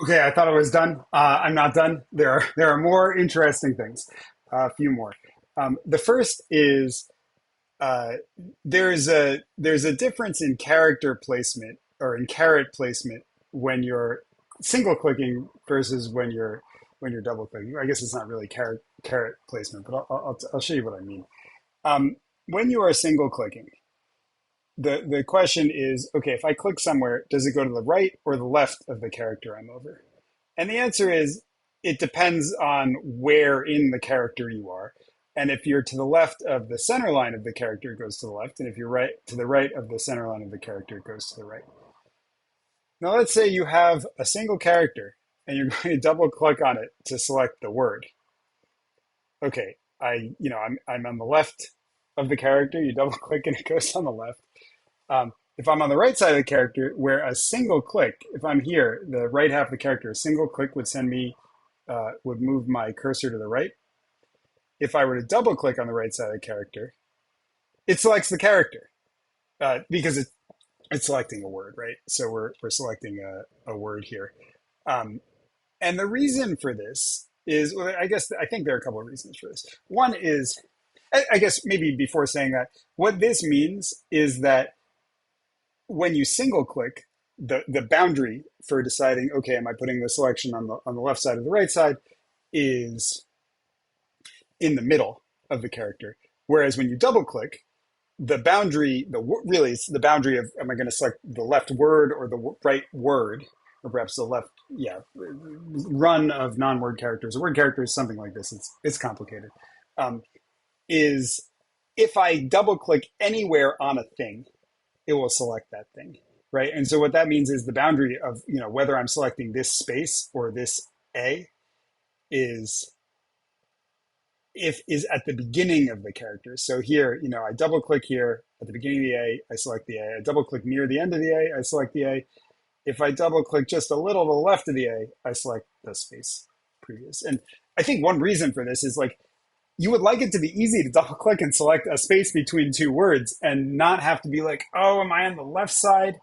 Okay, I thought I was done. I'm not done. There are more interesting things. A few more. The first is uh, there's a difference in character placement or in caret placement when you're single clicking versus when you're double clicking. I guess it's not really caret placement, but I'll show you what I mean. Um, when you are single clicking, the question is, okay, if I click somewhere, does it go to the right or the left of the character I'm over? And the answer is it depends on where in the character you are. And if you're to the left of the center line of the character, it goes to the left. And if you're right to the right of the center line of the character, it goes to the right. Now, let's say you have a single character and you're going to double click on it to select the word. Okay, I'm on the left of the character. You double click and it goes on the left. If I'm on the right side of the character, where a single click, if I'm here, the right half of the character, a single click would send me, would move my cursor to the right. If I were to double click on the right side of the character, it selects the character because it's selecting a word, right? So we're selecting a word here. Um, and the reason for this is, well, I think there are a couple of reasons for this. One is, I guess maybe before saying that, what this means is that when you single click, the boundary for deciding, okay, am I putting the selection on the left side or the right side, is in the middle of the character. Whereas when you double click, the boundary, really it's the boundary of, am I going to select the left word or the right word, or perhaps the left, yeah, run of non-word characters. A word character is something like this. It's complicated. Um, is if I double click anywhere on a thing, it will select that thing, right? And so what that means is the boundary of, whether I'm selecting this space or this A is if is at the beginning of the character. So here, I double click here at the beginning of the A, I select the A. I double click near the end of the A, I select the A. If I double click just a little to the left of the A, I select the space previous. And I think one reason for this is like you would like it to be easy to double click and select a space between two words and not have to be like, oh, am I on the left side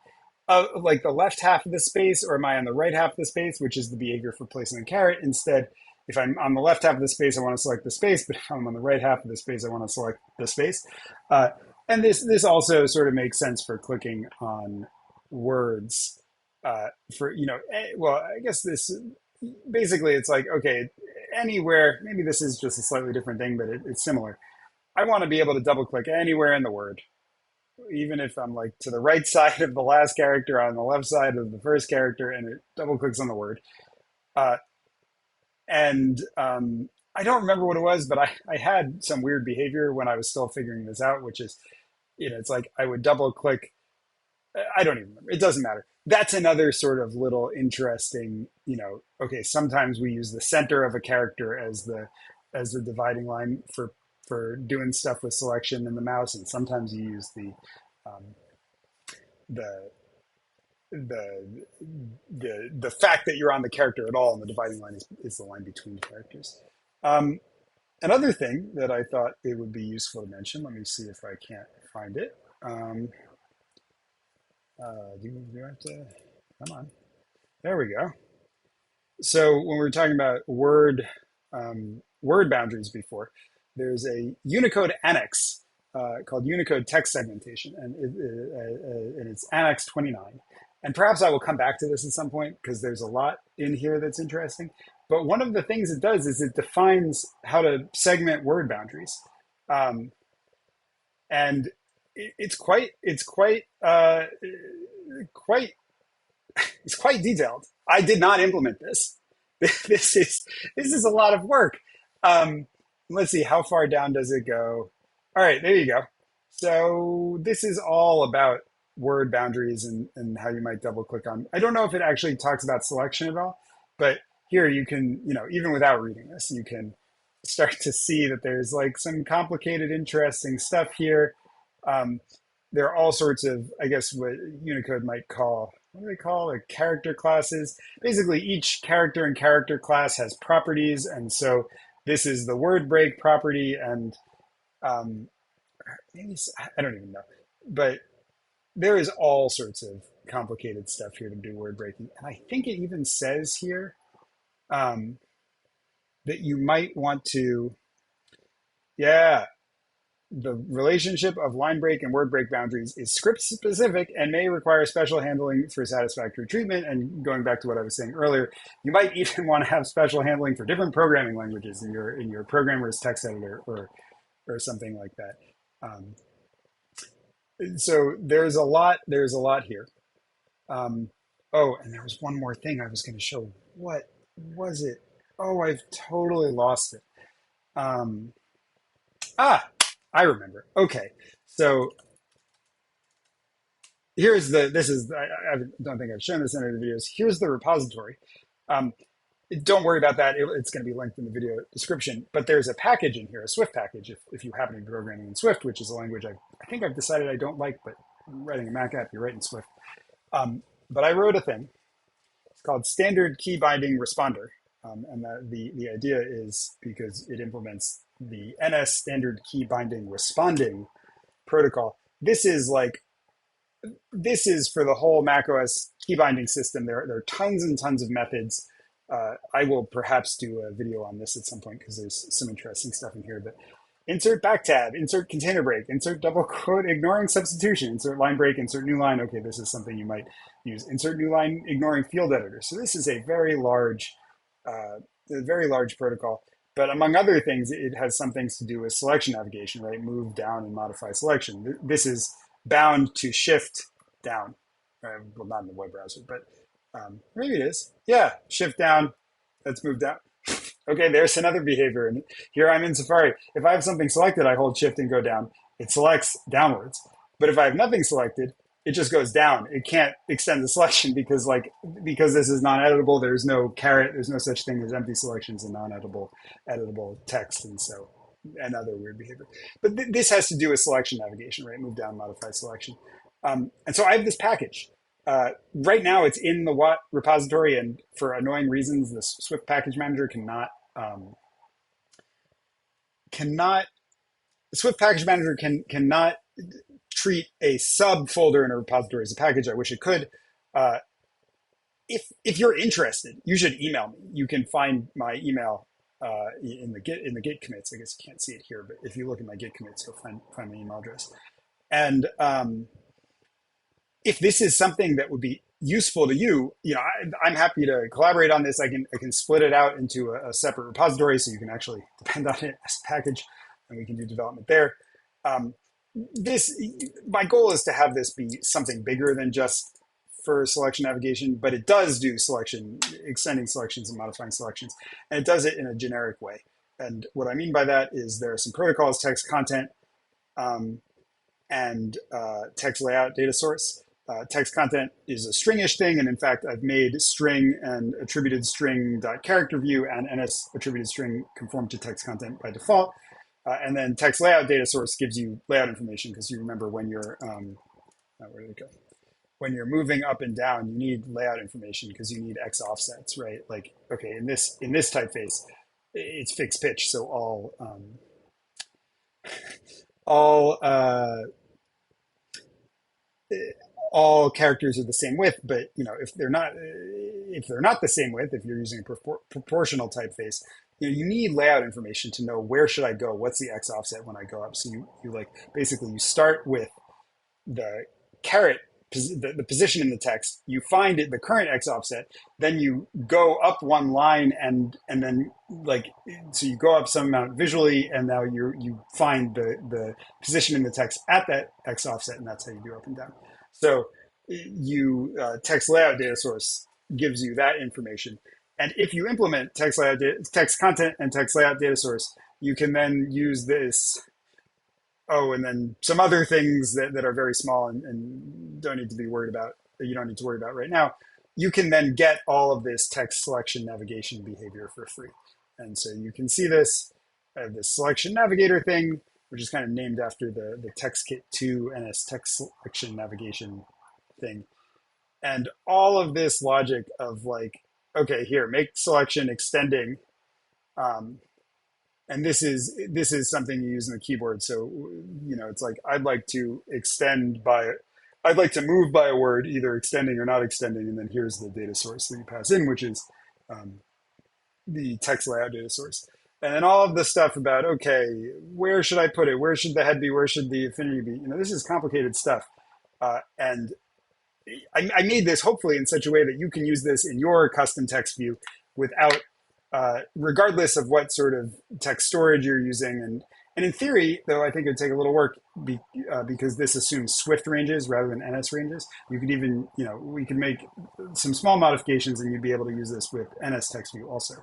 of like the left half of the space or am I on the right half of the space, which is the behavior for placing a caret. Instead, if I'm on the left half of the space, I want to select the space, but if I'm on the right half of the space, I want to select the space. Uh, and this also sort of makes sense for clicking on words for, well, I guess this basically it's like, okay, anywhere, maybe this is just a slightly different thing, but it's similar. I want to be able to double click anywhere in the word, even if I'm like to the right side of the last character on the left side of the first character and it double clicks on the word. Uh, and I don't remember what it was, but I had some weird behavior when I was still figuring this out, which is, it's like I would double click. I don't even remember. It doesn't matter. That's another sort of little interesting, okay, sometimes we use the center of a character as the dividing line for doing stuff with selection in the mouse, and sometimes you use um, the the the fact that you're on the character at all, and the dividing line is the line between characters. Um, Another thing that I thought it would be useful to mention. Let me see if I can't find it. Do I have to? Come on. There we go. So when we were talking about word boundaries before, there's a Unicode annex called Unicode text segmentation, and it's Annex 29. And perhaps I will come back to this at some point because there's a lot in here that's interesting. But one of the things it does is it defines how to segment word boundaries, um, and quite it's quite detailed. I did not implement this. This is a lot of work. Um, let's see, how far down does it go? All right, there you go. So this is all about word boundaries and how you might double click on. I don't know if it actually talks about selection at all, but here you can, even without reading this, you can start to see that there's like some complicated, interesting stuff here. Um, there are all sorts of, I guess, what Unicode might call, what do they call it? Character classes. Basically, each character and character class has properties. And so this is the word break property. And maybe, I don't even know. But there is all sorts of complicated stuff here to do word breaking. And I think it even says here um, that you might want to, yeah, the relationship of line break and word break boundaries is script specific and may require special handling for satisfactory treatment. And going back to what I was saying earlier, you might even want to have special handling for different programming languages in your programmer's text editor or something like that. Um, so there's a lot here. Um, oh, and there was one more thing I was going to show. What was it? Oh, I've totally lost it. Um, ah, I remember. Okay, so here's the. This is. I don't think I've shown this in any of the videos. Here's the repository. Um, don't worry about that. It's going to be linked in the video description. But there's a package in here, a Swift package, if you happen to be programming in Swift, which is a language I think I've decided I don't like, but writing a Mac app, you write in Swift. But I wrote a thing. It's called Standard Key Binding Responder. And the idea is because it implements the NS Standard Key Binding Responding protocol. This is for the whole macOS key binding system. There are tons and tons of methods. I will perhaps do a video on this at some point because there's some interesting stuff in here. But insert back tab, insert container break, insert double quote, ignoring substitution, insert line break, insert new line. Okay, this is something you might use. Insert new line, ignoring field editor. So this is a very large protocol. But among other things, it has some things to do with selection navigation, right? Move down and modify selection. This is bound to shift down. Well, not in the web browser, but maybe it is. Yeah, shift down. Let's move down. Okay, there's another behavior. And here I'm in Safari. If I have something selected, I hold shift and go down. It selects downwards. But if I have nothing selected, it just goes down. It can't extend the selection because this is non-editable. There's no caret. There's no such thing as empty selections and editable text, and other weird behavior. But this has to do with selection navigation, right? Move down, modify selection. And so I have this package. Right now, it's in the Watt repository, and for annoying reasons, the Swift package manager cannot Swift package manager cannot treat a subfolder in a repository as a package. I wish it could. Uh, if you're interested, you should email me. You can find my email in the Git commits. I guess you can't see it here, but if you look at my Git commits, you'll find my email address. And if this is something that would be useful to you, I'm happy to collaborate on this. I can split it out into a separate repository so you can actually depend on it as a package, and we can do development there. My goal is to have this be something bigger than just for selection navigation, but it does do selection, extending selections and modifying selections, and it does it in a generic way. And what I mean by that is there are some protocols, text content, and text layout data source. Text content is a stringish thing, and in fact, I've made string and attributed string .character view and NS attributed string conform to text content by default. And then text layout data source gives you layout information because you remember when you're where did it go? When you're moving up and down, you need layout information because you need X offsets, right? Like, okay, in this typeface, it's fixed pitch, so all characters are the same width. But if they're not the same width, if you're using a proportional typeface, you need layout information to know where should I go, what's the X offset when I go up. So you basically you start with the caret, the position in the text, you find the current X offset, then you go up one line and then so you go up some amount visually, and now you find the position in the text at that X offset, and that's how you do up and down. So text layout data source gives you that information. And if you implement text content and text layout data source, you can then use this. Oh, and then some other things that are very small and don't need to be worried about. You don't need to worry about right now. You can then get all of this text selection navigation behavior for free. And so you can see this selection navigator thing, which is kind of named after the TextKit 2 NS text selection navigation thing. And all of this logic of okay, here, make selection extending. And this is something you use in the keyboard. So, it's like, I'd like to extend by I'd like to move by a word, either extending or not extending, and then here's the data source that you pass in, which is um, the text layout data source. And then all of the stuff about, okay, where should I put it? Where should the head be? Where should the affinity be? This is complicated stuff. And I made this hopefully in such a way that you can use this in your custom text view without, regardless of what sort of text storage you're using. And in theory, though, I think it'd take a little work because this assumes Swift ranges rather than NS ranges. You could even, we could make some small modifications and you'd be able to use this with NS text view also,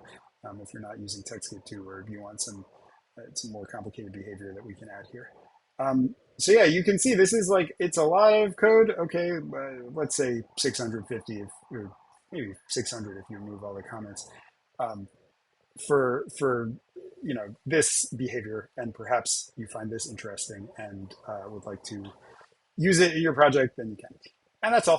if you're not using TextKit 2 or if you want some more complicated behavior that we can add here. So yeah, you can see this is like, it's a lot of code. Okay, let's say 650 or maybe 600 if you remove all the comments um, for this behavior, and perhaps you find this interesting and would like to use it in your project, then you can. And that's all.